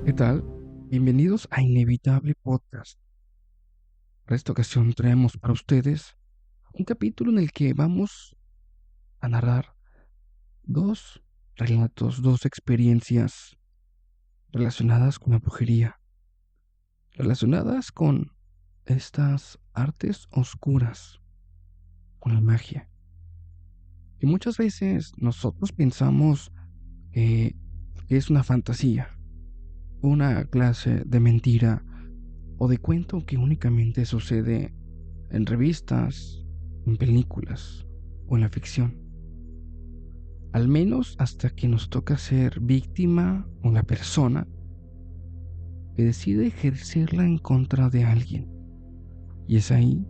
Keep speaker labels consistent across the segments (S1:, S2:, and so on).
S1: ¿Qué tal? Bienvenidos a Inevitable Podcast. Para esta ocasión traemos para ustedes un capítulo en el que vamos a narrar dos relatos, dos experiencias relacionadas con la brujería, relacionadas con estas artes oscuras, con la magia. Y muchas veces nosotros pensamos que, que es una fantasía, una clase de mentira o de cuento que únicamente sucede en revistas, en películas o en la ficción. Al menos hasta que nos toca ser víctima o la persona que decide ejercerla en contra de alguien. Y es ahí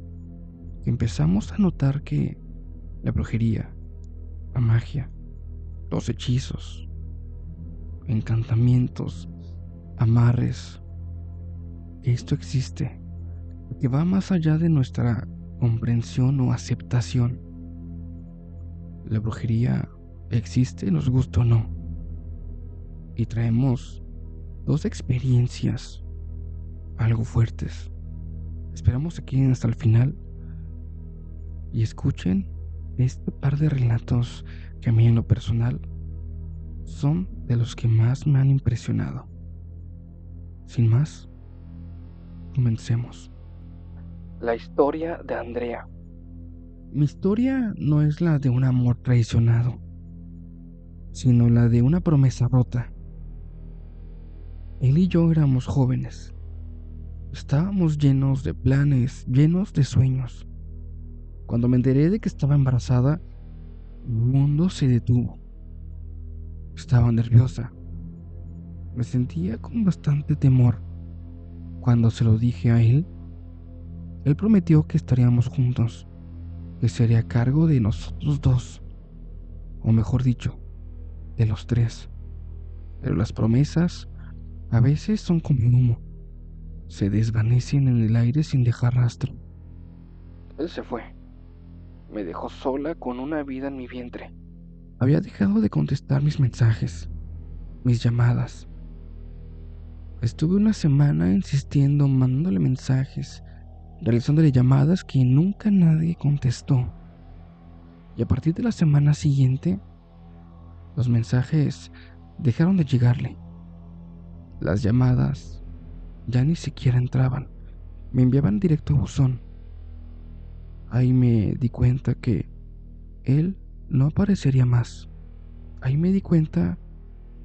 S1: que empezamos a notar que la brujería, la magia, los hechizos, encantamientos, amarres, esto existe, que va más allá de nuestra comprensión o aceptación. La brujería existe, nos gusta o no. Y traemos dos experiencias algo fuertes. Esperamos que queden hasta el final y escuchen este par de relatos que a mí en lo personal son de los que más me han impresionado. Sin más, comencemos. La historia de Andrea. Mi historia no es la de un amor traicionado, sino la de una promesa rota. Él y yo éramos jóvenes. Estábamos llenos de planes, llenos de sueños. Cuando me enteré de que estaba embarazada, mi mundo se detuvo. Estaba nerviosa. Me sentía con bastante temor. Cuando se lo dije a él prometió que estaríamos juntos, que se haría cargo de nosotros dos, o mejor dicho, de los tres. Pero las promesas a veces son como el humo, se desvanecen en el aire sin dejar rastro. Él se fue. Me dejó sola con una vida en mi vientre. Había dejado de contestar mis mensajes, mis llamadas. Estuve una semana insistiendo, mandándole mensajes, realizándole llamadas que nunca nadie contestó. Y a partir de la semana siguiente, los mensajes dejaron de llegarle. Las llamadas ya ni siquiera entraban. Me enviaban directo a buzón. Ahí me di cuenta que él no aparecería más. Ahí me di cuenta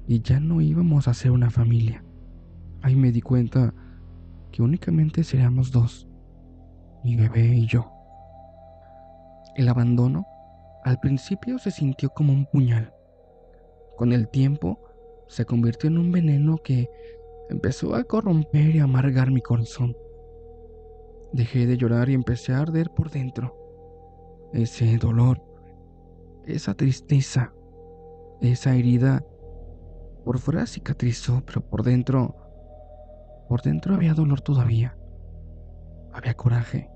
S1: y ya no íbamos a ser una familia. Ahí me di cuenta que únicamente seríamos dos, mi bebé y yo. El abandono al principio se sintió como un puñal. Con el tiempo se convirtió en un veneno que empezó a corromper y amargar mi corazón. Dejé de llorar y empecé a arder por dentro. Ese dolor, esa tristeza, esa herida, por fuera cicatrizó, pero por dentro había dolor todavía. Había coraje.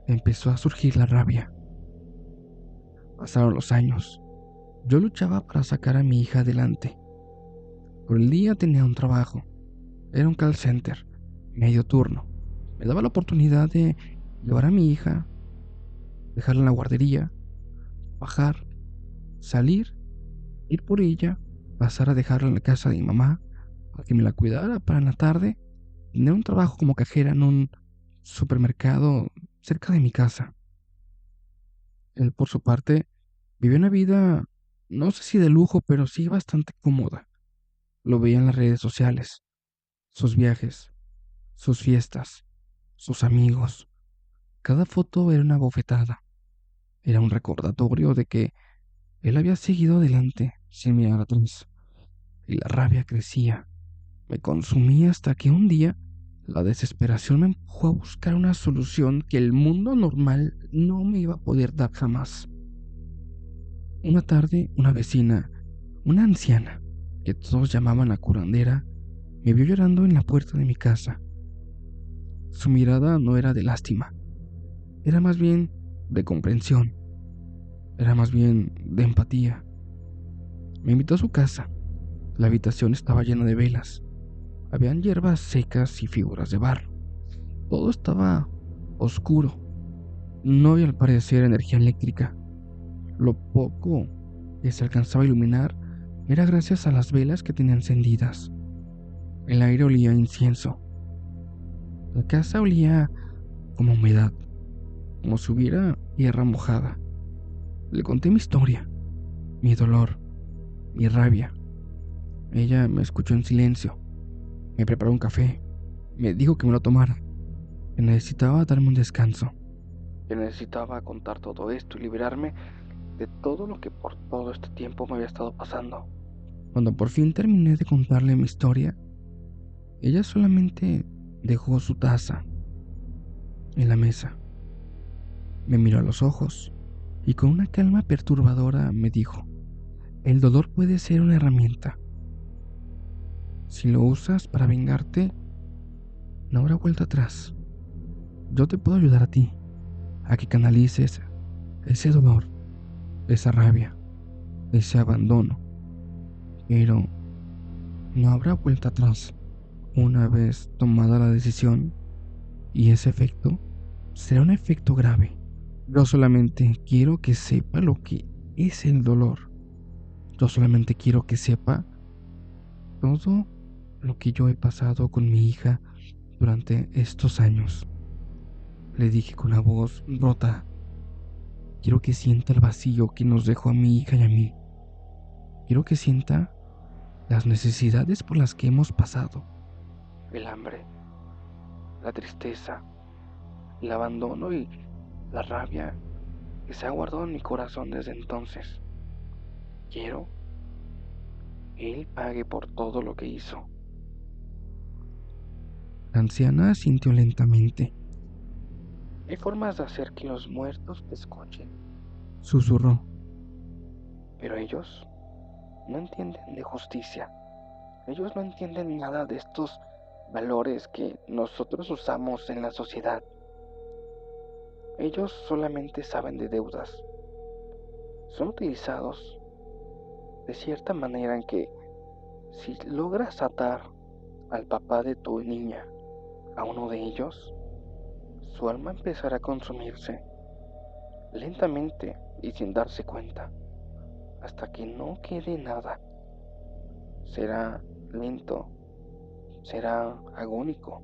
S1: Empezó a surgir la rabia. Pasaron los años. Yo luchaba para sacar a mi hija adelante. Por el día tenía un trabajo. Era un call center, medio turno. Me daba la oportunidad de llevar a mi hija, dejarla en la guardería, bajar, salir, ir por ella, pasar a dejarla en la casa de mi mamá, para que me la cuidara para en la tarde tener un trabajo como cajera en un supermercado cerca de mi casa. Él, por su parte, vivió una vida, no sé si de lujo, pero sí bastante cómoda. Lo veía en las redes sociales, sus viajes, sus fiestas, sus amigos. Cada foto era una bofetada. Era un recordatorio de que él había seguido adelante sin mirar atrás. Y la rabia crecía, me consumía hasta que un día la desesperación me empujó a buscar una solución que el mundo normal no me iba a poder dar jamás. Una tarde, una vecina, una anciana, que todos llamaban la curandera, me vio llorando en la puerta de mi casa. Su mirada no era de lástima, era más bien de comprensión, era más bien de empatía. Me invitó a su casa. La habitación estaba llena de velas. Habían hierbas secas y figuras de barro. Todo estaba oscuro. No había al parecer energía eléctrica. Lo poco que se alcanzaba a iluminar era gracias a las velas que tenía encendidas. El aire olía a incienso. La casa olía como humedad, como si hubiera tierra mojada. Le conté mi historia, mi dolor, mi rabia. Ella me escuchó en silencio. Me preparó un café. Me dijo que me lo tomara, que necesitaba darme un descanso, que necesitaba contar todo esto y liberarme de todo lo que por todo este tiempo me había estado pasando. Cuando por fin terminé de contarle mi historia, ella solamente dejó su taza en la mesa, me miró a los ojos y con una calma perturbadora me dijo: el dolor puede ser una herramienta. Si lo usas para vengarte, no habrá vuelta atrás. Yo te puedo ayudar a ti, a que canalices ese dolor, esa rabia, ese abandono, pero no habrá vuelta atrás. Una vez tomada la decisión, y ese efecto será un efecto grave. Yo solamente quiero que sepa lo que es el dolor. Yo solamente quiero que sepa todo lo que yo he pasado con mi hija durante estos años. Le dije con la voz rota: quiero que sienta el vacío que nos dejó a mi hija y a mí. Quiero que sienta las necesidades por las que hemos pasado. El hambre, la tristeza, el abandono y la rabia que se ha guardado en mi corazón desde entonces. Quiero que él pague por todo lo que hizo. La anciana asintió lentamente. Hay formas de hacer que los muertos te escuchen, susurró. Pero ellos no entienden de justicia. Ellos no entienden nada de estos valores que nosotros usamos en la sociedad. Ellos solamente saben de deudas. Son utilizados de cierta manera en que si logras atar al papá de tu niña a uno de ellos, su alma empezará a consumirse lentamente y sin darse cuenta, hasta que no quede nada. Será lento, será agónico,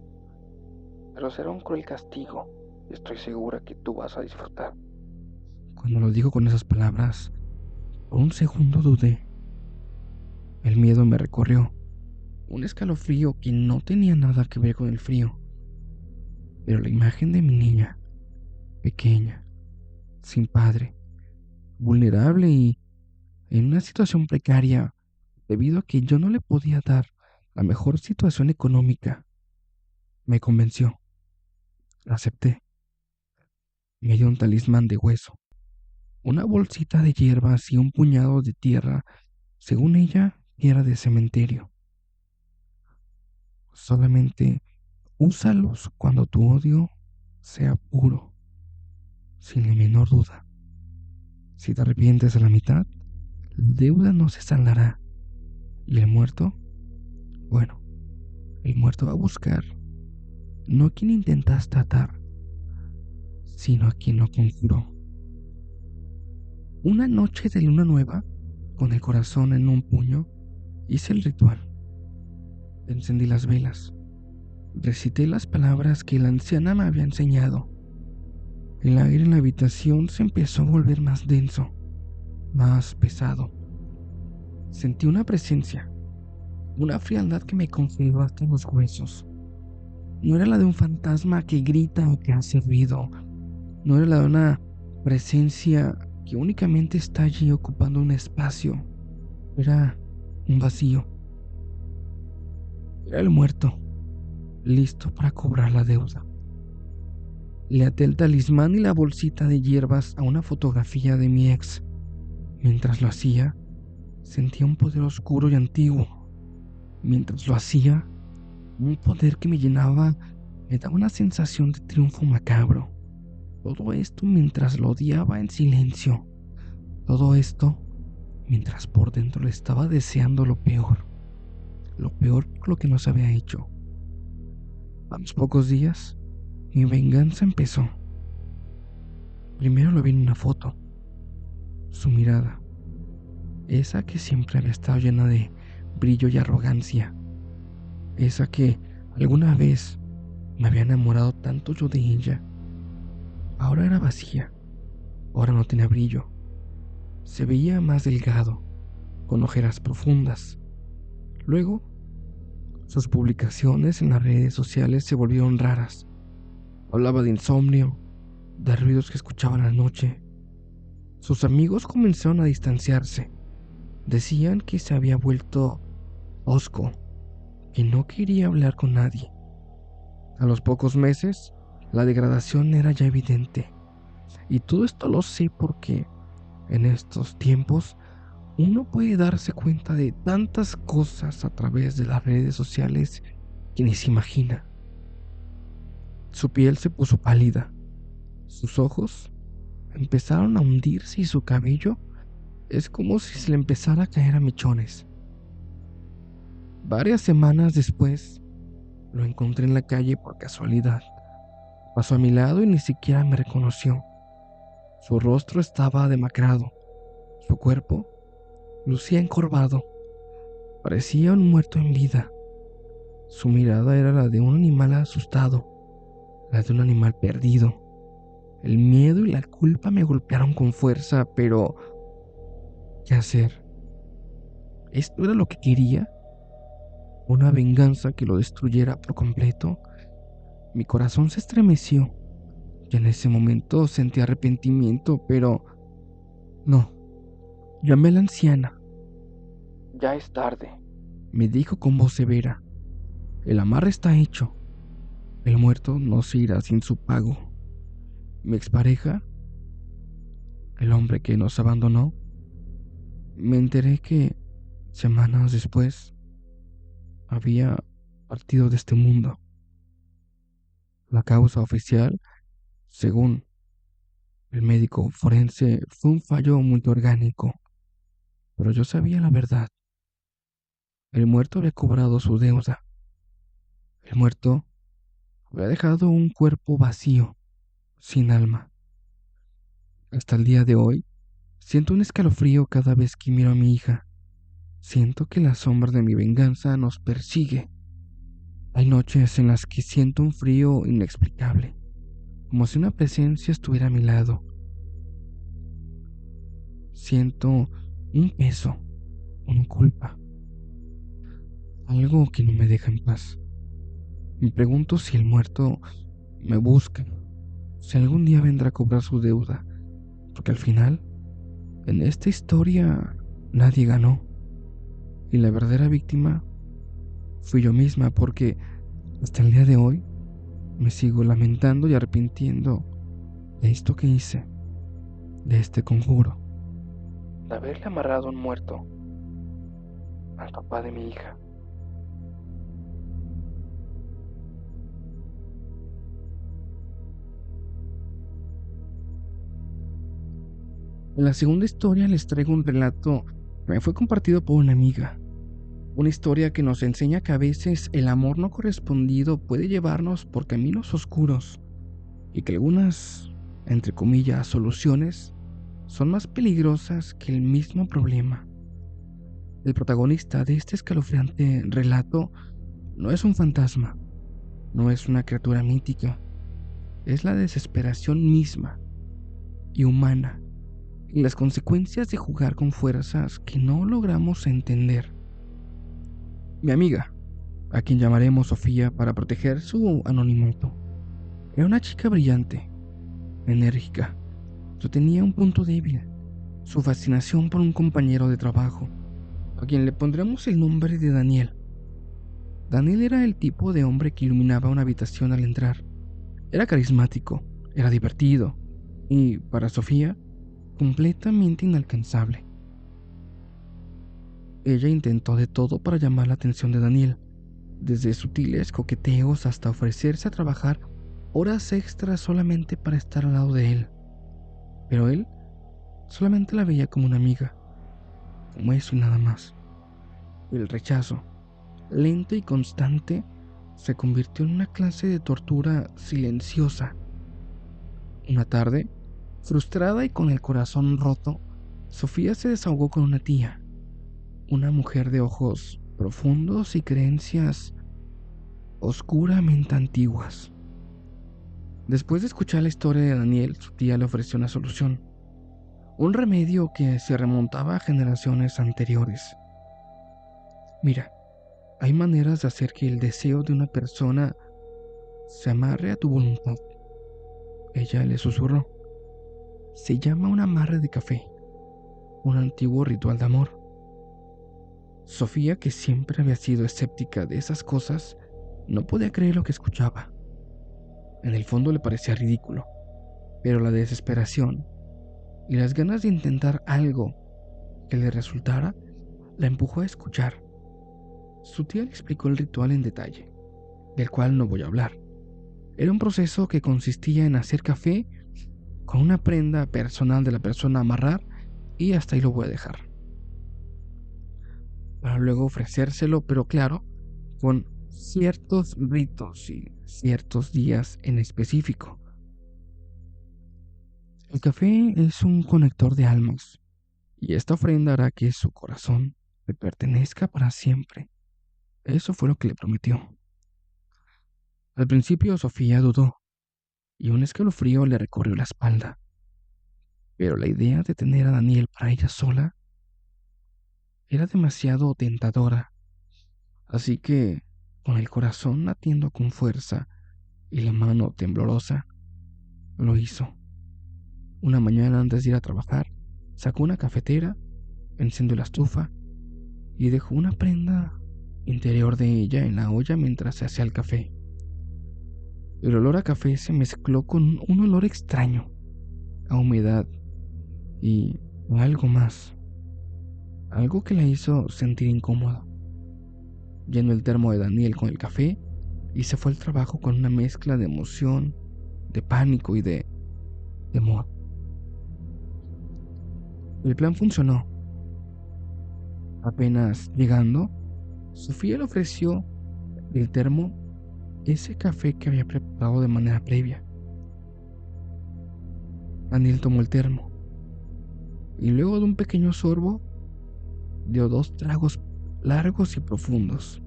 S1: pero será un cruel castigo y estoy segura que tú vas a disfrutar. Cuando lo dijo con esas palabras, por un segundo dudé. El miedo me recorrió, un escalofrío que no tenía nada que ver con el frío, pero la imagen de mi niña, pequeña, sin padre, vulnerable y en una situación precaria, debido a que yo no le podía dar la mejor situación económica, me convenció. Acepté. Me dio un talismán de hueso, una bolsita de hierbas y un puñado de tierra, según ella, tierra de cementerio. Solamente úsalos cuando tu odio sea puro, sin la menor duda. Si te arrepientes a la mitad, la deuda no se sanará. Y el muerto, bueno, el muerto va a buscar no a quien intentaste atar, sino a quien lo conjuró. Una noche de luna nueva, con el corazón en un puño, hice el ritual. Encendí las velas. Recité las palabras que la anciana me había enseñado. El aire en la habitación se empezó a volver más denso, más pesado. Sentí una presencia, una frialdad que me congeló hasta los huesos. No era la de un fantasma que grita o que hace ruido. No era la de una presencia que únicamente está allí ocupando un espacio. Era un vacío. Era el muerto, listo para cobrar la deuda. Le até el talismán y la bolsita de hierbas a una fotografía de mi ex. Mientras lo hacía, sentía un poder oscuro y antiguo. Mientras lo hacía, un poder que me llenaba, me daba una sensación de triunfo macabro. Todo esto mientras lo odiaba en silencio. Todo esto mientras por dentro le estaba deseando lo peor. lo peor por lo que nos había hecho. A los pocos días, mi venganza empezó. Primero lo vi en una foto, su mirada, esa que siempre había estado llena de brillo y arrogancia, esa que alguna vez me había enamorado tanto yo de ella. Ahora era vacía, ahora no tenía brillo, se veía más delgado, con ojeras profundas. Luego, sus publicaciones en las redes sociales se volvieron raras. Hablaba de insomnio, de ruidos que escuchaba en la noche. Sus amigos comenzaron a distanciarse. Decían que se había vuelto hosco, que no quería hablar con nadie. A los pocos meses, la degradación era ya evidente. Y todo esto lo sé porque en estos tiempos uno puede darse cuenta de tantas cosas a través de las redes sociales que ni se imagina. Su piel se puso pálida, sus ojos empezaron a hundirse y su cabello es como si se le empezara a caer a mechones. Varias semanas después, lo encontré en la calle por casualidad. Pasó a mi lado y ni siquiera me reconoció. Su rostro estaba demacrado, su cuerpo lucía encorvado, parecía un muerto en vida. Su mirada era la de un animal asustado, la de un animal perdido. El miedo y la culpa me golpearon con fuerza, pero ¿qué hacer? ¿Esto era lo que quería? ¿Una venganza que lo destruyera por completo? Mi corazón se estremeció y en ese momento sentí arrepentimiento, pero no. Llamé a la anciana. Ya es tarde, me dijo con voz severa. El amarre está hecho. El muerto no se irá sin su pago. Mi expareja, el hombre que nos abandonó, me enteré que semanas después había partido de este mundo. La causa oficial, según el médico forense, fue un fallo multiorgánico, pero yo sabía la verdad. El muerto había cobrado su deuda. El muerto había dejado un cuerpo vacío, sin alma. Hasta el día de hoy, siento un escalofrío cada vez que miro a mi hija. Siento que la sombra de mi venganza nos persigue. Hay noches en las que siento un frío inexplicable, como si una presencia estuviera a mi lado. Siento un peso, una culpa, algo que no me deja en paz. Me pregunto si el muerto me busca, si algún día vendrá a cobrar su deuda, porque al final, en esta historia, nadie ganó. Y la verdadera víctima fui yo misma, porque hasta el día de hoy me sigo lamentando y arrepintiendo de esto que hice, de este conjuro, de haberle amarrado un muerto al papá de mi hija. En la segunda historia les traigo un relato que me fue compartido por una amiga. Una historia que nos enseña que a veces el amor no correspondido puede llevarnos por caminos oscuros y que algunas, entre comillas, soluciones son más peligrosas que el mismo problema. El protagonista de este escalofriante relato no es un fantasma, no es una criatura mítica, es la desesperación misma y humana y las consecuencias de jugar con fuerzas que no logramos entender. Mi amiga, a quien llamaremos Sofía para proteger su anonimato, era una chica brillante, enérgica, pero tenía un punto débil, su fascinación por un compañero de trabajo, a quien le pondremos el nombre de Daniel. Daniel era el tipo de hombre que iluminaba una habitación al entrar. Era carismático, era divertido y, para Sofía, completamente inalcanzable. Ella intentó de todo para llamar la atención de Daniel, desde sutiles coqueteos hasta ofrecerse a trabajar horas extras solamente para estar al lado de él. Pero él solamente la veía como una amiga, como eso y nada más. El rechazo, lento y constante, se convirtió en una clase de tortura silenciosa. Una tarde, frustrada y con el corazón roto, Sofía se desahogó con una tía, una mujer de ojos profundos y creencias oscuramente antiguas. Después de escuchar la historia de Daniel, su tía le ofreció una solución, un remedio que se remontaba a generaciones anteriores. Mira, hay maneras de hacer que el deseo de una persona se amarre a tu voluntad. Ella le susurró. Se llama un amarre de café, un antiguo ritual de amor. Sofía, que siempre había sido escéptica de esas cosas, no podía creer lo que escuchaba. En el fondo le parecía ridículo, pero la desesperación y las ganas de intentar algo que le resultara la empujó a escuchar. Su tía le explicó el ritual en detalle, del cual no voy a hablar. Era un proceso que consistía en hacer café con una prenda personal de la persona a amarrar y hasta ahí lo voy a dejar. Para luego ofrecérselo, pero claro, con ciertos ritos y ciertos días en específico. El café es un conector de almas y esta ofrenda hará que su corazón le pertenezca para siempre. Eso fue lo que le prometió. Al principio Sofía dudó y un escalofrío le recorrió la espalda, pero la idea de tener a Daniel para ella sola era demasiado tentadora, así que, con el corazón latiendo con fuerza y la mano temblorosa, lo hizo. Una mañana antes de ir a trabajar, sacó una cafetera, encendió la estufa y dejó una prenda interior de ella en la olla mientras se hacía el café. El olor a café se mezcló con un olor extraño, a humedad y a algo más, algo que la hizo sentir incómoda. Llenó el termo de Daniel con el café y se fue al trabajo con una mezcla de emoción, de pánico y de temor. El plan funcionó. Apenas llegando, Sofía le ofreció del termo ese café que había preparado de manera previa. Daniel tomó el termo y luego de un pequeño sorbo dio 2 tragos largos y profundos.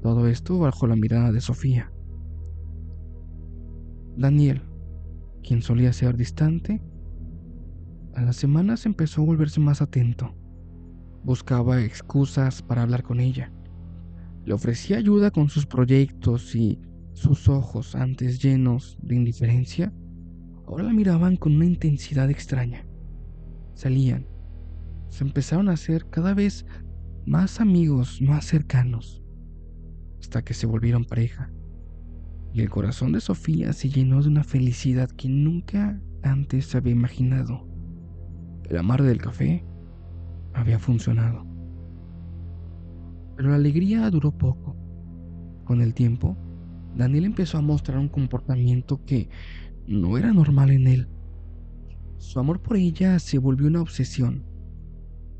S1: Todo esto bajo la mirada de Sofía. Daniel, quien solía ser distante, a las semanas empezó a volverse más atento. Buscaba excusas para hablar con ella. Le ofrecía ayuda con sus proyectos y sus ojos, antes llenos de indiferencia, ahora la miraban con una intensidad extraña. Salían, se empezaron a hacer cada vez más amigos, más cercanos, hasta que se volvieron pareja. Y el corazón de Sofía se llenó de una felicidad que nunca antes había imaginado. El amarre del café había funcionado. Pero la alegría duró poco. Con el tiempo, Daniel empezó a mostrar un comportamiento que no era normal en él. Su amor por ella se volvió una obsesión,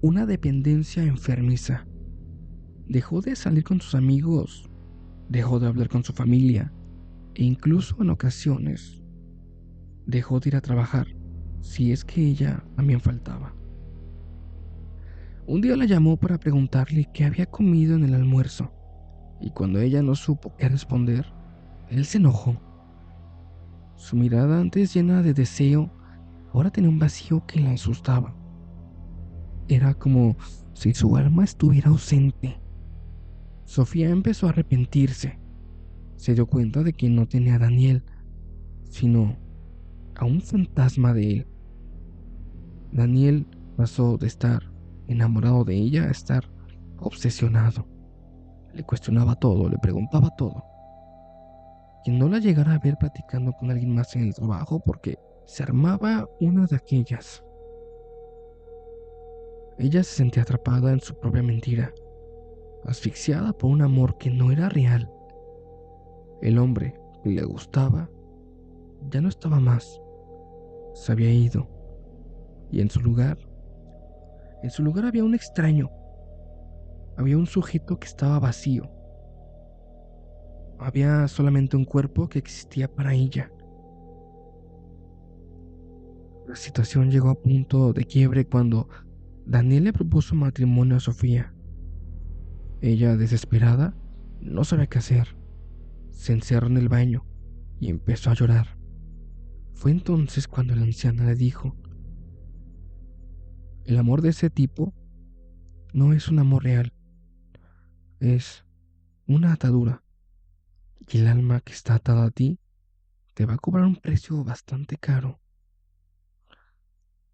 S1: una dependencia enfermiza. Dejó de salir con sus amigos, dejó de hablar con su familia e incluso en ocasiones dejó de ir a trabajar, si es que ella también faltaba. Un día la llamó para preguntarle qué había comido en el almuerzo, y cuando ella no supo qué responder, él se enojó. Su mirada, antes llena de deseo, ahora tenía un vacío que la asustaba. Era como si su alma estuviera ausente. Sofía empezó a arrepentirse. Se dio cuenta de que no tenía a Daniel, sino a un fantasma de él. Daniel pasó de estar enamorado de ella a estar obsesionado. Le cuestionaba todo, le preguntaba todo. Que no la llegara a ver platicando con alguien más en el trabajo porque se armaba una de aquellas. Ella se sentía atrapada en su propia mentira, asfixiada por un amor que no era real. El hombre que le gustaba ya no estaba más, se había ido, y en su lugar había un extraño, había un sujeto que estaba vacío. Había solamente un cuerpo que existía para ella. La situación llegó a punto de quiebre cuando Daniel le propuso matrimonio a Sofía. Ella, desesperada, no sabía qué hacer. Se encerró en el baño y empezó a llorar. Fue entonces cuando la anciana le dijo: el amor de ese tipo no es un amor real, es una atadura, y el alma que está atada a ti te va a cobrar un precio bastante caro.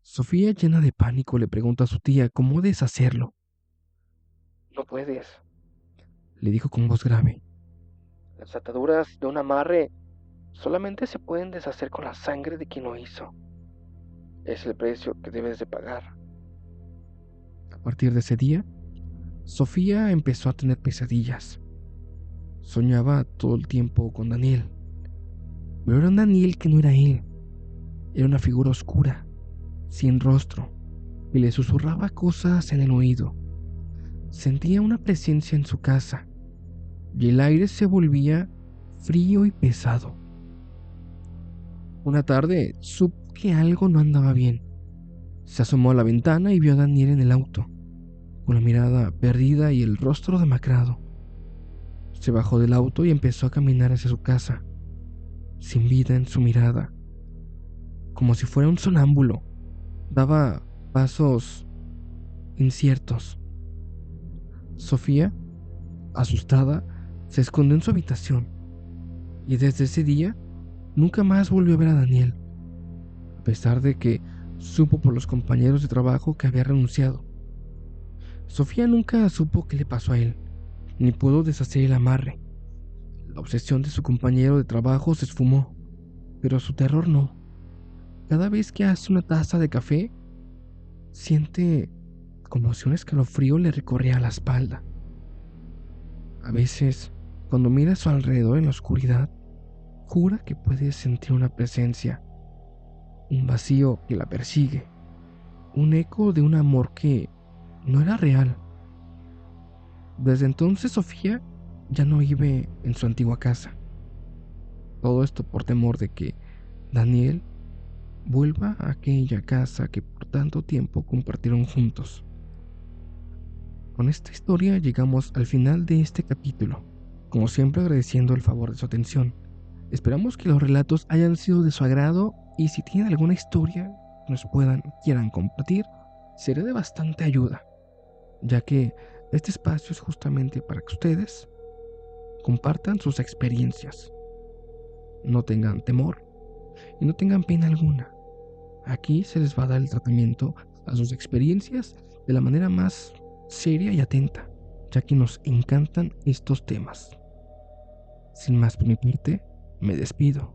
S1: Sofía, llena de pánico, le pregunta a su tía cómo deshacerlo. No puedes, le dijo con voz grave. Las ataduras de un amarre solamente se pueden deshacer con la sangre de quien lo hizo. Es el precio que debes de pagar. A partir de ese día, Sofía empezó a tener pesadillas. Soñaba todo el tiempo con Daniel, pero era un Daniel que no era él. Era una figura oscura, sin rostro, y le susurraba cosas en el oído. Sentía una presencia en su casa, y el aire se volvía frío y pesado. Una tarde supo que algo no andaba bien. Se asomó a la ventana y vio a Daniel en el auto, con la mirada perdida y el rostro demacrado. Se bajó del auto y empezó a caminar hacia su casa, sin vida en su mirada, como si fuera un sonámbulo. Daba pasos inciertos. Sofía, asustada, se escondió en su habitación y desde ese día nunca más volvió a ver a Daniel, a pesar de que supo por los compañeros de trabajo que había renunciado. Sofía nunca supo qué le pasó a él, ni pudo deshacer el amarre. La obsesión de su compañero de trabajo se esfumó, pero su terror no. Cada vez que hace una taza de café, siente como si un escalofrío le recorría la espalda. A veces, cuando mira a su alrededor en la oscuridad, jura que puede sentir una presencia, un vacío que la persigue, un eco de un amor que no era real. Desde entonces Sofía ya no vive en su antigua casa. Todo esto por temor de que Daniel vuelva a aquella casa que por tanto tiempo compartieron juntos. Con esta historia llegamos al final de este capítulo, como siempre agradeciendo el favor de su atención. Esperamos que los relatos hayan sido de su agrado y si tienen alguna historia que nos quieran compartir, será de bastante ayuda, ya que este espacio es justamente para que ustedes compartan sus experiencias. No tengan temor y no tengan pena alguna. Aquí se les va a dar el tratamiento a sus experiencias de la manera más seria y atenta, ya que nos encantan estos temas. Sin más por mi parte, me despido.